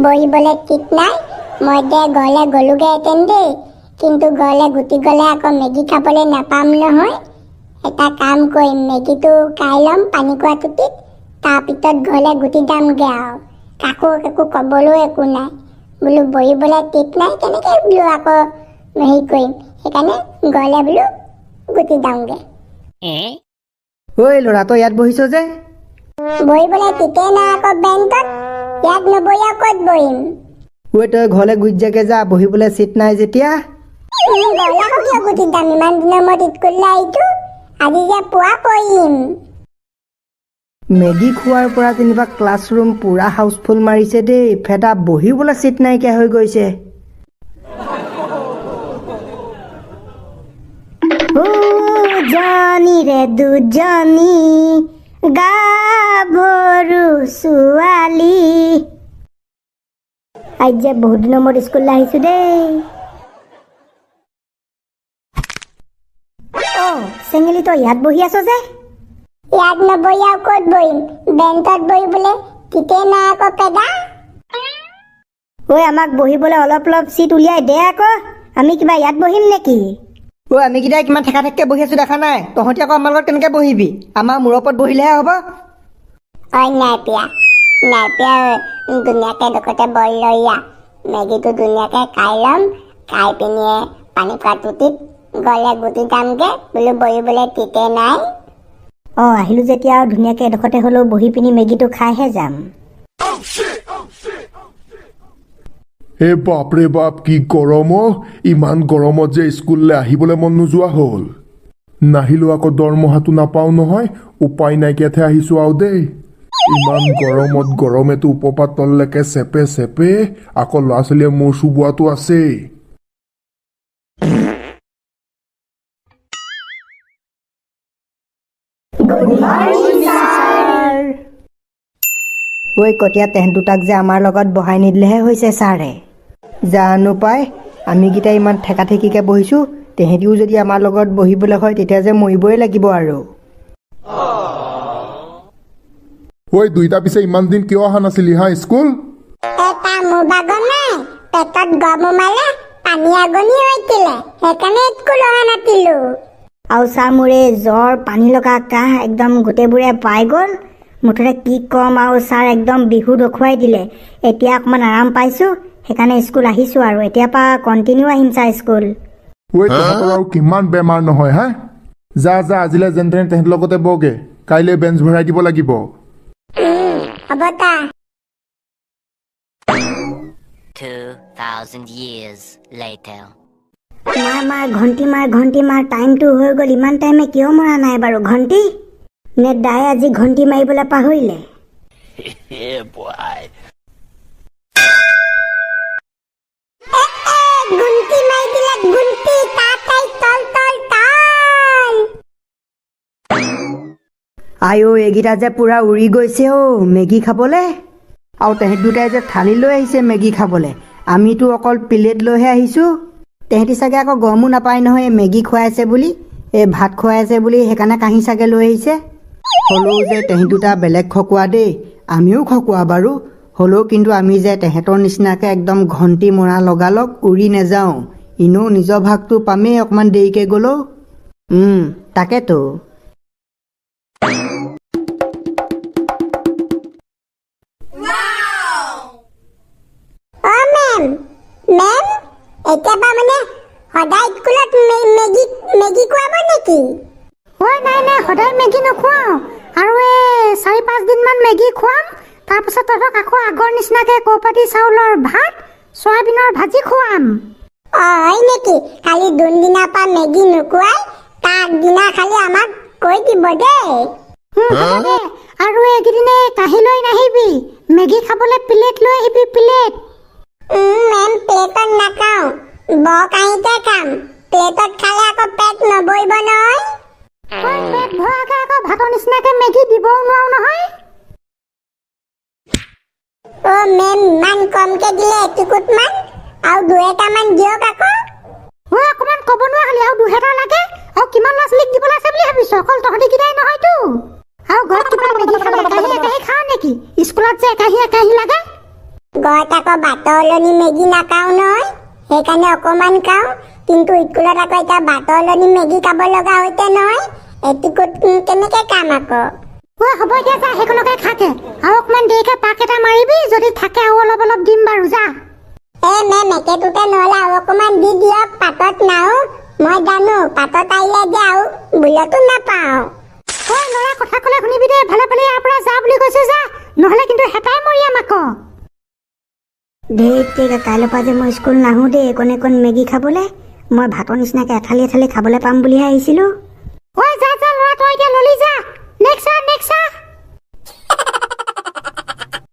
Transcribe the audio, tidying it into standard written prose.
বহিবলৈ ঠিক নাই। মই এতিয়া ঘৰলৈ গ'লোগৈহেঁতেন দেই, কিন্তু ঘৰলৈ গুটি গ'লে আকৌ মেগী খাবলৈ নাপাম নহয়। এটা কাম কৰিম, মেগীটো খাই ল'ম পানী খোৱা টুটিত, তাৰপিছত ঘৰলৈ গুটি যামগৈ আৰু। কাকো একো ক'বলৈও একো নাই। বোলো বহিবলৈ ঠিক নাই, কেনেকৈ বোলো আকৌ হেৰি কৰিম, সেইকাৰণে ঘৰলৈ বোলো গুটি যাওঁগৈ। ঐ ল'ৰা, তই ইয়াত বহিছ যে? বহিবলৈ ঠিকেই নাই আকৌ বেঞ্চত, ইয়াত নবহি আৰু ক'ত বহিম? ঐ তই ঘৰলৈ গুচি যাগে যা, বহিবলৈ চিট নাই যেতিয়া। ঘৰলৈ আকৌ কিয় গুটি যাম? ইমান দিনৰ মূৰত স্কুললৈ আহিছোঁ, আজি যে পুৱা পঢ়িম। মেগী খোৱাৰ পৰা যেনিবা ক্লাছৰুম পুৰা হাউচফুল মাৰিছে দেই। ফেদা বহিবলৈ চিট নাইকিয়া হৈ গৈছে। দুজনীৰে দুজনী গাভৰু ছোৱালী। আজি যে বহুত দিনৰ মূৰত স্কুললৈ আহিছোঁ দেই। চেঙেলি, তই ইয়াত বহি আছ যে? ইয়াত নবহি আৰু ক'ত বহিম? বেঞ্চত বহিবলৈ ঠিকেই নাই আকৌ পেদা। ঐ, আমাক বহিবলৈ অলপ অলপ চিট উলিয়াই দে আকৌ, আমি কিবা ইয়াত বহিম নেকি? আমি কেইটাই কিমান ঠেকা ঠেককৈ বহি আছো দেখা নাই? তহঁতি আকৌ আমাৰ লগত কেনেকৈ বহিবি? আমাৰ মূৰৰ ওপৰত বহিলেহে হ'ব। নাই পিয়া ধুনীয়াকৈ ডোখৰতে বইল লৈ ইয়া মেগীটো ধুনীয়াকৈ খাই ল'ম, খাই পিনি পানী খোৱা টুটিত গ'লে গুটি যামগৈ। বোলো বহিবলৈ ঠিকেই নাই। আহিলোঁ যেতিয়া আৰু ধুনীয়াকৈ এডোখৰতে হ'লেও বহি পিনি মেগীটো খাইহে যাম। হে বাপৰে বাপ, কি গৰম! ইমান গৰমত যে স্কুললৈ আহিবলৈ মন নোযোৱা হ'ল। নাহিলেও আকৌ দৰমহাটো নাপাওঁ নহয়, উপায় নাইকিয়াতহে আহিছোঁ আৰু দেই। ইমান গৰমত গৰমেতো ওপৰপা তললৈকে চেপে চেপে, আকৌ ল'ৰা ছোৱালীয়ে মূৰ চুবোৱাটো আছেই। ঐ কটীয়া, তেহেঁত দুটাক যে আমাৰ লগত বহাই নিদিলেহে হৈছে ছাৰে। জানো পাই, আমিকেইটা ইমান ঠেকা ঠেকিকৈ বহিছোঁ, তেহেঁতিও যদি আমাৰ লগত বহিবলৈ হয় তেতিয়া যে মৰিবই লাগিব আৰু। ঐ, দুইটা পিছে ইমান দিন কিয় অহা নাছিলি হা স্কুল? এটা মোৰ ভাগৰ নাই, পেটত গম সোমালে, পানী আগনি হৈছিলে, সেইকাৰণে স্কুল অহা নাছিলোঁ। আৰু চা, মোৰ এই জ্বৰ, পানী লগা কাহ একদম গোটেইবোৰে পাই গ'ল। মুঠতে কি ক'ম আৰু, ছাৰ একদম বিহু দেখুৱাই দিলে। এতিয়া অকণমান আৰাম পাইছোঁ, সেইকাৰণে স্কুল আহিছোঁ আৰু। এতিয়াৰ পৰা কণ্টিনিউ আহিম ছাৰ স্কুল। ঐ, তহঁতৰ আৰু কিমান বেমাৰ নহয় হা? যা যা, আজিলৈ যেন তেনে তেহেঁতৰ লগতে বগে, কাইলৈ বেঞ্চ ভৰাই দিব লাগিব। হ'ব তা। 2,000 years later. ঘণ্টি মাৰ, টাইমটো হৈ গ'ল। ইমান টাইমে কিয় মৰা নাই বাৰু ঘণ্টি? নে দাই আজি ঘণ্টি মাৰিবলৈ পাহৰিলে? ঘণ্টি মাৰি দিলে, ঘণ্টি তাই তল তল তল। আইঅ, এইকেইটা যে পুৰা উৰি গৈছে মেগী খাবলৈ। আৰু তেহেঁত দুটাই যে থালি লৈ আহিছে মেগী খাবলৈ, আমিতো অকল প্লেট লৈহে আহিছোঁ। তেহেঁতি চাগে আকৌ গমো নাপায় নহয় এই মেগী খুৱাই আছে বুলি, এই ভাত খুৱাই আছে বুলি, সেইকাৰণে কাঁহী চাগে লৈ আহিছে। হ'লেও যে তেহেঁত দুটা বেলেগ খকুৱা দেই, আমিও খকুৱা বাৰু। হ'লেও কিন্তু আমি যে তেহেঁতৰ নিচিনাকৈ একদম ঘণ্টি মৰা লগালগ উৰি নাযাওঁ। এনেও নিজৰ ভাগটো পামেই অকণমান দেৰিকৈ গ'লেও। তাকেতো। মেম, এতিয়া মানে সদায় স্কুলত মেগী খুৱাব নেকি? নাই, সদায় মেগী নোখোৱাওঁ। আৰু এই 4-5 দিনমান মেগী খুৱাম, তাৰপিছত তহঁতক আকৌ আগৰ নিচিনাকৈ কৌপাতি চাউলৰ ভাত, চয়াবিনৰ ভাজি খুৱাম। হয় নেকি? খালি যোনদিনাৰ পৰা মেগী নোখোৱাই, তাৰ আগদিনা খালি আমাক কৈ দিব দেই। আৰু এইকেইদিনে কাঁহী লৈ নাহিবি, মেগী খাবলৈ প্লেট লৈ আহিবি, প্লেট। মেম, প্লেটত নাখাওঁ, কাঁহীতে খাম। প্লেটত খালে আকৌ পেট নভৰিব নহয়। পেট ভৰাকৈ আকৌ ভাতৰ নিচিনাকৈ মেগী দিবও নোৱাৰো নহয়। মেম, ইমান কমকৈ দিলে এটুকুটমান, আৰু 2-এটামান দিয়ক আকৌ। অকণমান ক'ব নোৱাৰা হ'লি, আৰু 2-এটা লাগে। আৰু কিমান ল'ৰা ছোৱালীক দিবলৈ আছে বুলি ভাবিছ? অকল তহঁতিকেইটাই নহয়তো। আৰু ঘৰত কিবা মেগী খালে একাহী খাওঁ নেকি? স্কুলত যে একাহী লাগে। ঘৰত ঘৰত আকৌ বাটৰ অলনি মেগী নাখাওঁ নহয়, সেইকাৰণে অকণমান খাওঁ। কিন্তু স্কুলত আকৌ এতিয়া বাটৰ অলনি মেগী খাব লগা হৈছে নহয়, এটিকুট কেনেকৈ খাম আকৌ? হ'ব দিয়া, যা সেইখনকে খাকে, আৰু অকণমান দেৰিকৈ পাক এটা মাৰিবি, যদি থাকে আৰু অলপ অলপ দিম বাৰু, যা। মেম একেটোতে নহ'লে আৰু অকণমান দি দিয়ক, পাতত নাও। মই জানো পাতত আহিলে যে আৰু বোলতো নাপাওঁ। ল'ৰা কথা ক'লে শুনিবি দে, ভালে ভালে ইয়াৰ পৰা যা বুলি কৈছো, যা, নহ'লে কিন্তু হেঁপাই মৰিয়াম আকৌ। ঠিক কাইলৈৰ পৰা যে মই স্কুল নাহোঁ দেই, একণ মেগী খাবলৈ। মই ভাতৰ নিচিনাকৈ এথালি এথালি খাবলৈ পাম বুলিহে আহিছিলোঁ। যা যা ল'ৰা, তই এতিয়া ললি যা, নেক্সট